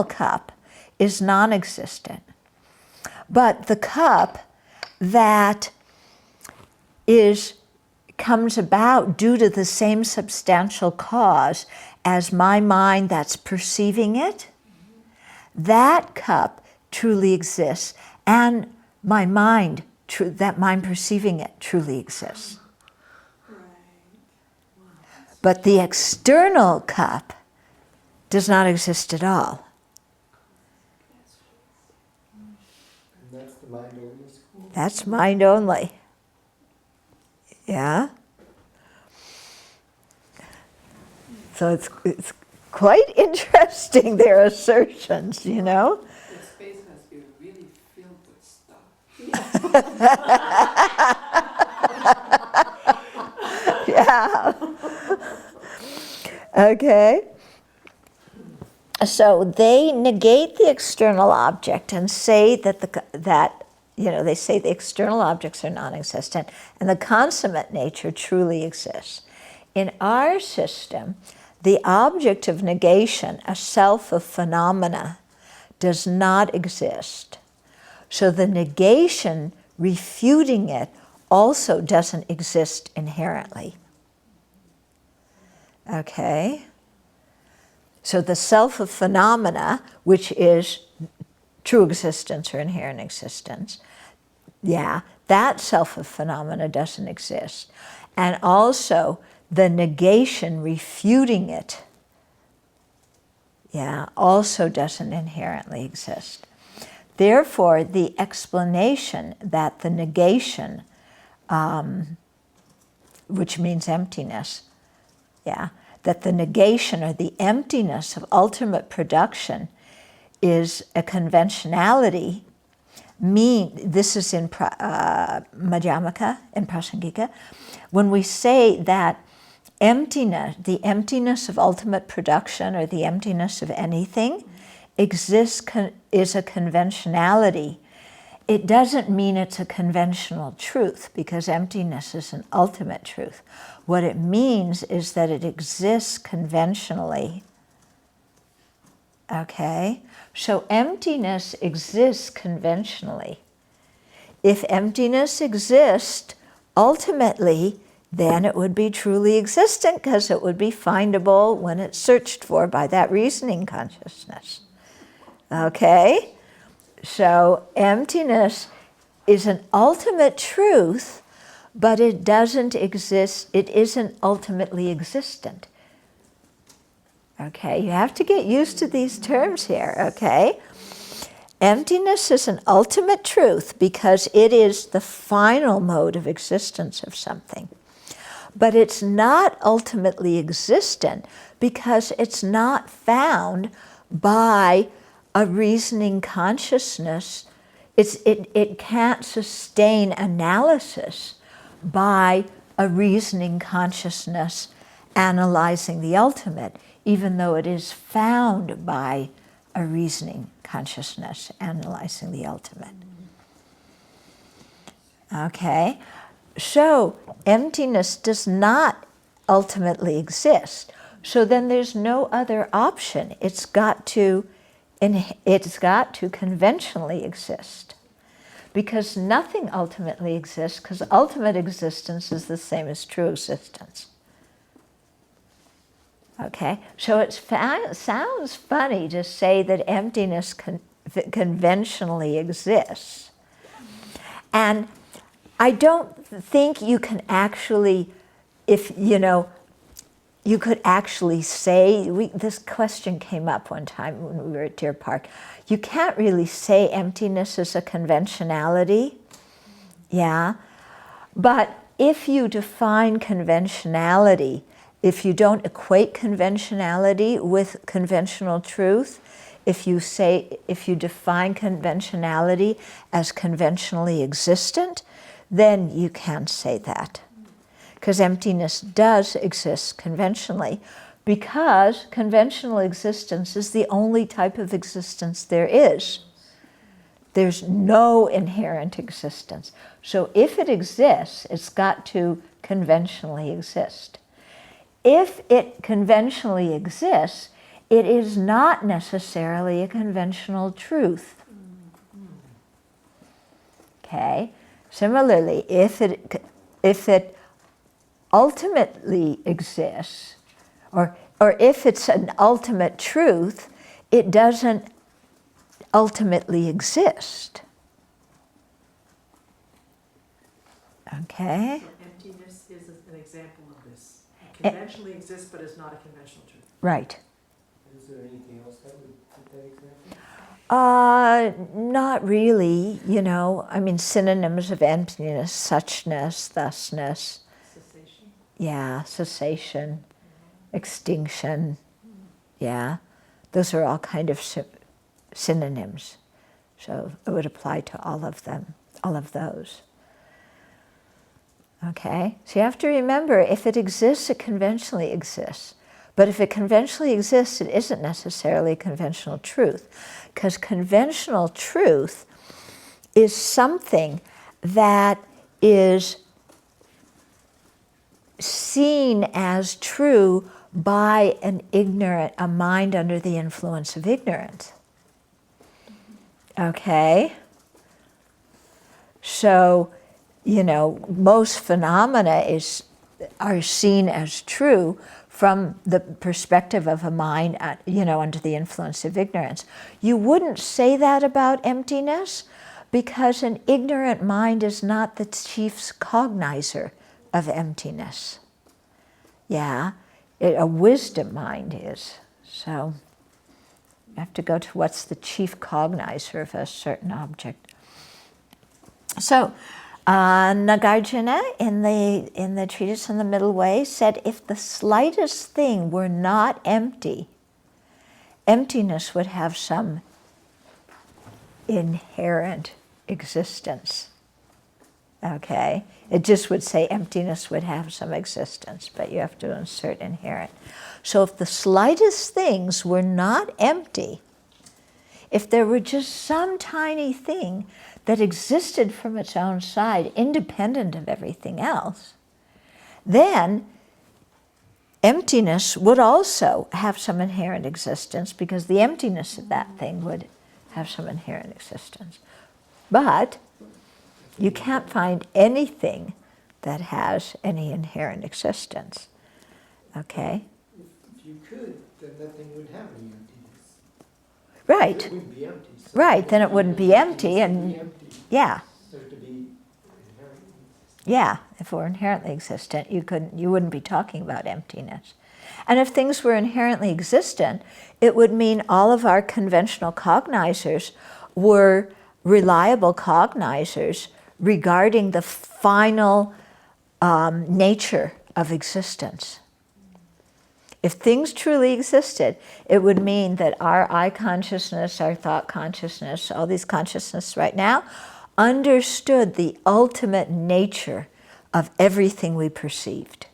cup is non-existent, but the cup that comes about due to the same substantial cause as my mind that's perceiving it, that cup truly exists, and my mind, that mind perceiving it, truly exists. But the external cup does not exist at all. And that's the mind only school? That's mind only. Yeah? So it's quite interesting, their assertions, you know? The space has to be really filled with stuff. Yeah. Okay. So they negate the external object and say that they say the external objects are non-existent and the consummate nature truly exists. In our system, the object of negation, a self of phenomena, does not exist. So the negation refuting it also doesn't exist inherently. Okay? So the self of phenomena, which is true existence or inherent existence, that self of phenomena doesn't exist. And also the negation refuting it, also doesn't inherently exist. Therefore, the explanation that the negation, which means emptiness, that the negation or the emptiness of ultimate production is a conventionality, this is in Madhyamaka, in Prasangika, when we say that the emptiness of ultimate production or the emptiness of anything is a conventionality, it doesn't mean it's a conventional truth, because emptiness is an ultimate truth. What it means is that it exists conventionally. Okay? So emptiness exists conventionally. If emptiness exists, ultimately, then it would be truly existent, because it would be findable when it's searched for by that reasoning consciousness. Okay? So emptiness is an ultimate truth, but it doesn't exist, it isn't ultimately existent. Okay, you have to get used to these terms here, okay? Emptiness is an ultimate truth because it is the final mode of existence of something. But it's not ultimately existent because it's not found by a reasoning consciousness. It can't sustain analysis by a reasoning consciousness analyzing the ultimate, even though it is found by a reasoning consciousness analyzing the ultimate. Okay, so emptiness does not ultimately exist. So then there's no other option. It's got to conventionally exist, because nothing ultimately exists, because ultimate existence is the same as true existence. Okay, so it sounds funny to say that emptiness conventionally exists. And I don't think you can actually, you could actually say, this question came up one time when we were at Deer Park. You can't really say emptiness is a conventionality, but if you define conventionality, if you don't equate conventionality with conventional truth, if you define conventionality as conventionally existent, then you can say that. Because emptiness does exist conventionally, because conventional existence is the only type of existence there is. There's no inherent existence. So if it exists, it's got to conventionally exist. If it conventionally exists, it is not necessarily a conventional truth. Okay? Similarly, if it ultimately exists, or if it's an ultimate truth, it doesn't ultimately exist. Okay? So emptiness is an example of this. It conventionally exists, but is not a conventional truth. Right. Is there anything else that would fit that example? Not really, synonyms of emptiness, suchness, thusness. Cessation. Yeah, cessation. extinction, yeah. Those are all kind of synonyms. So it would apply to all of them, all of those. Okay, so you have to remember, if it exists, it conventionally exists. But if it conventionally exists, it isn't necessarily conventional truth, because conventional truth is something that is seen as true by a mind under the influence of ignorance. Okay? So, most phenomena are seen as true from the perspective of a mind, under the influence of ignorance. You wouldn't say that about emptiness, because an ignorant mind is not the chief cognizer of emptiness. Yeah, a wisdom mind is. So you have to go to what's the chief cognizer of a certain object. So Nagarjuna, in the treatise on the Middle Way, said if the slightest thing were not empty, emptiness would have some inherent existence. Okay? It just would say emptiness would have some existence, but you have to insert inherent. So if the slightest things were not empty, if there were just some tiny thing that existed from its own side, independent of everything else, then emptiness would also have some inherent existence, because the emptiness of that thing would have some inherent existence. But you can't find anything that has any inherent existence. Okay? If you could, then that thing wouldn't have any emptiness. Right. It wouldn't be empty. So Right, then it wouldn't be empty, and yeah. So to be inherently existent. Yeah, if it were inherently existent, you wouldn't be talking about emptiness. And if things were inherently existent, it would mean all of our conventional cognizers were reliable cognizers regarding the final nature of existence. If things truly existed, it would mean that our eye consciousness, our thought consciousness, all these consciousness right now, understood the ultimate nature of everything we perceived.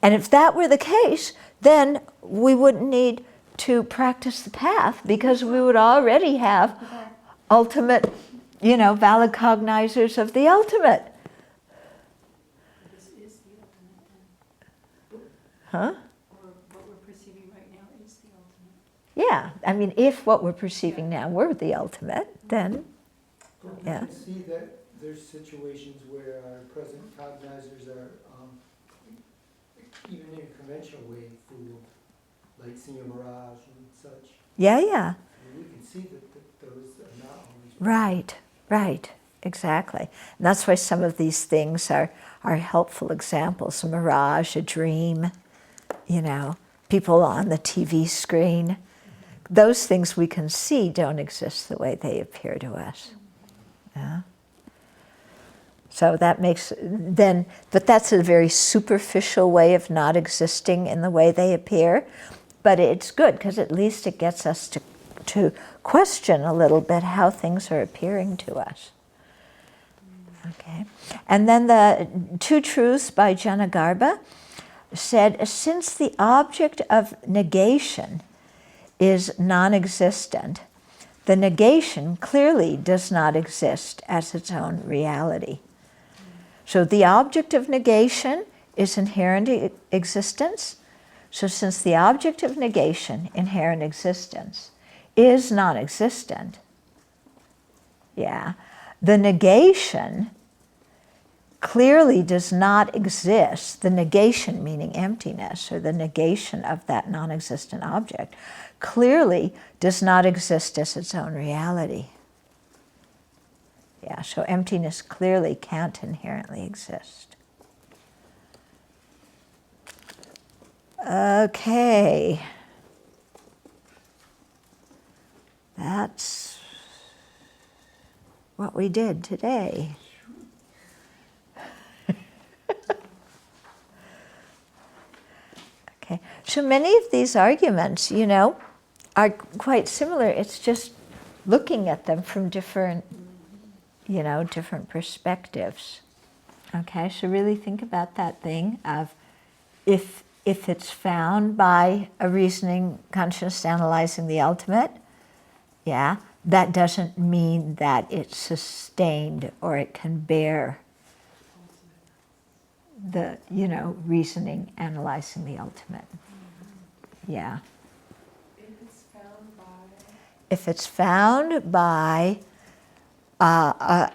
And if that were the case, then we wouldn't need to practice the path, because we would already have ultimate, valid cognizers of the ultimate. This is the ultimate then. Huh? Or what we're perceiving right now is the ultimate. Yeah, I mean, if what we're perceiving now were the ultimate, then, But we Yeah. can see that there's situations where our present cognizers are, even in a conventional way, fooled, like seeing a mirage and such. yeah. I mean, we can see that those are not always. Right, exactly. And that's why some of these things are helpful examples. A mirage, a dream, people on the TV screen. Those things we can see don't exist the way they appear to us. Yeah. So that makes, but that's a very superficial way of not existing in the way they appear. But it's good, because at least it gets us to question a little bit how things are appearing to us. Okay. And then the Two Truths by Janagarbha said, since the object of negation is non-existent, the negation clearly does not exist as its own reality. So the object of negation is inherent existence. So since the object of negation, inherent existence, is non-existent, the negation clearly does not exist, the negation meaning emptiness, or the negation of that non-existent object, clearly does not exist as its own reality. Yeah, so emptiness clearly can't inherently exist. Okay. That's what we did today. So many of these arguments, you know, are quite similar. It's just looking at them from different, you know, different perspectives. Okay, so really think about that thing of if it's found by a reasoning consciousness analyzing the ultimate, yeah, that doesn't mean that it's sustained or it can bear the, you know, reasoning analyzing the ultimate. Yeah. If it's found by a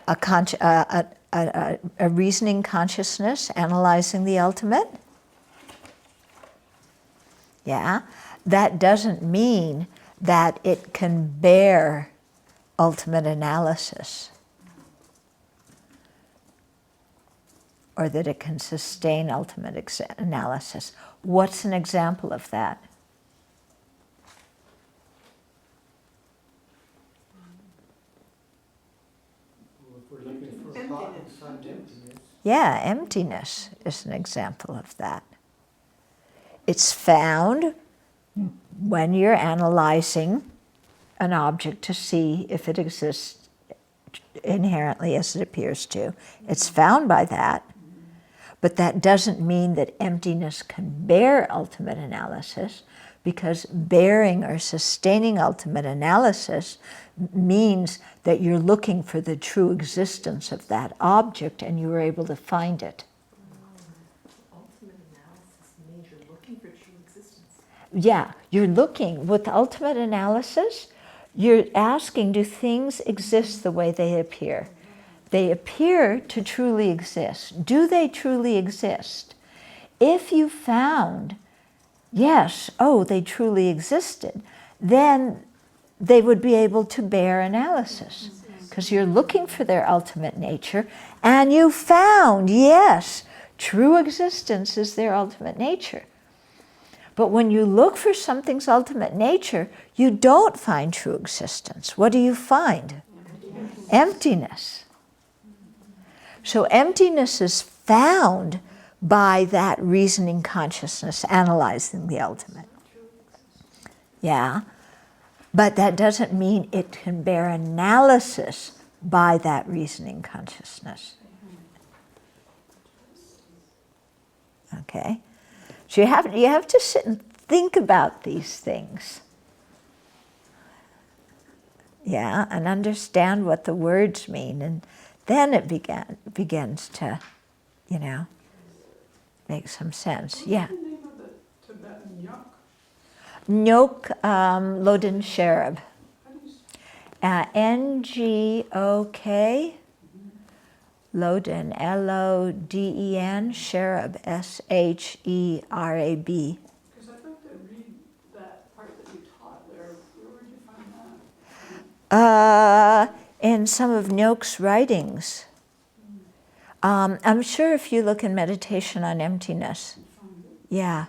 reasoning consciousness analyzing the ultimate, yeah, that doesn't mean that it can bear ultimate analysis or that it can sustain ultimate analysis. What's an example of that? Well, if we're looking for a thought inside emptiness. Yeah, emptiness is an example of that. It's found when you're analyzing an object to see if it exists inherently as it appears to. It's found by that, but that doesn't mean that emptiness can bear ultimate analysis, because bearing or sustaining ultimate analysis means that you're looking for the true existence of that object and you were able to find it. Ultimate analysis means you're looking for true existence. Yeah, you're looking, with ultimate analysis, you're asking, do things exist the way they appear? They appear to truly exist. Do they truly exist? If you found, yes, oh, they truly existed, then they would be able to bear analysis, because you're looking for their ultimate nature, and you found, yes, true existence is their ultimate nature. But when you look for something's ultimate nature, you don't find true existence. What do you find? Emptiness. So emptiness is found by that reasoning consciousness analyzing the ultimate. Yeah, but that doesn't mean it can bear analysis by that reasoning consciousness. Okay? So you have to sit and think about these things. Yeah, and understand what the words mean, and then it begins to, you know, make some sense. Yeah. What's the name of the Tibetan yuk? Nyok Loden Sherab. How do you spell Ngok Loden, Loden, Sherab, Sherab. Because I'd like to read that part that you taught there. Where would you find that? In some of Nyok's writings. I'm sure if you look in Meditation on Emptiness, Find it. yeah.